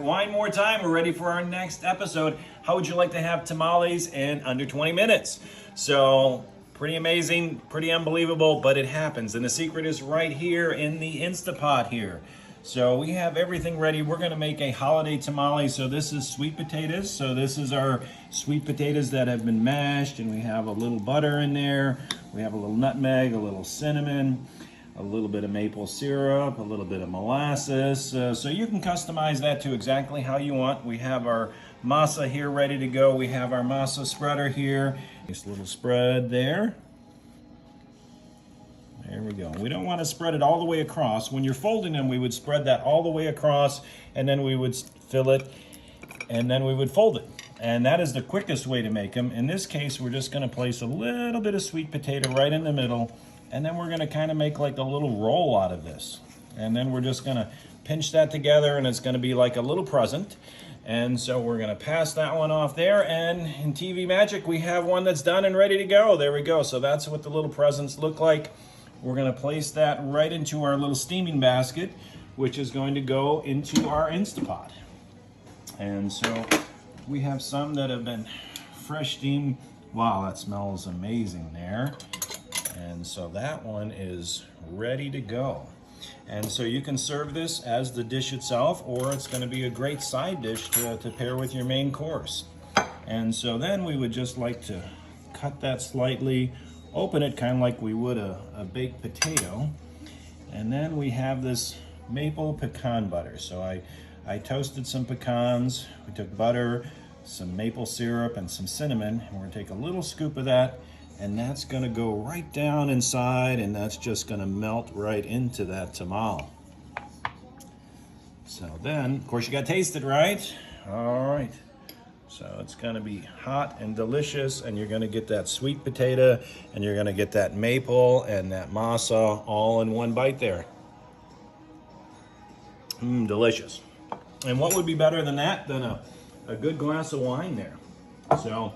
one more time. We're ready for our next episode. How would you like to have tamales in under 20 minutes? So, pretty amazing, pretty unbelievable, but it happens. And the secret is right here in the Instapot here. So we have everything ready. We're gonna make a holiday tamale. So this is sweet potatoes. So this is our sweet potatoes that have been mashed, and we have a little butter in there. We have a little nutmeg, a little cinnamon, a little bit of maple syrup, a little bit of molasses. So you can customize that to exactly how you want. We have our masa here ready to go. We have our masa spreader here. This little spread there. There we go. We don't want to spread it all the way across. When you're folding them, we would spread that all the way across, and then we would fill it, and then we would fold it. And that is the quickest way to make them. In this case, we're just going to place a little bit of sweet potato right in the middle, and then we're going to kind of make like a little roll out of this. And then we're just going to pinch that together, and it's going to be like a little present. And so we're going to pass that one off there, and in TV magic, we have one that's done and ready to go. There we go. So that's what the little presents look like. We're going to place that right into our little steaming basket, which is going to go into our Instapot. And so we have some that have been fresh steamed. Wow, that smells amazing there. And so that one is ready to go. And so you can serve this as the dish itself, or it's going to be a great side dish to pair with your main course. And so then we would just like to cut that slightly, open it kind of like we would a baked potato. And then we have this maple pecan butter. So I toasted some pecans. We took butter, some maple syrup, and some cinnamon. And we're going to take a little scoop of that, and that's going to go right down inside, and that's just going to melt right into that tamale. So then, of course, you got to taste it, right? All right. So it's going to be hot and delicious, and you're going to get that sweet potato, and you're going to get that maple and that masa all in one bite there. Delicious. And what would be better than that than a good glass of wine there? So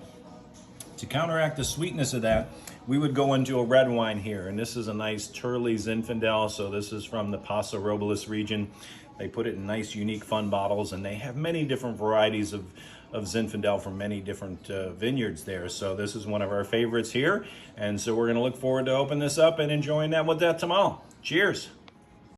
to counteract the sweetness of that, we would go into a red wine here, and this is a nice Turley Zinfandel. So this is from the Paso Robles region. They put it in nice, unique, fun bottles, and they have many different varieties of Zinfandel from many different vineyards there. So this is one of our favorites here, and so we're going to look forward to opening this up and enjoying that with that tamale. Cheers.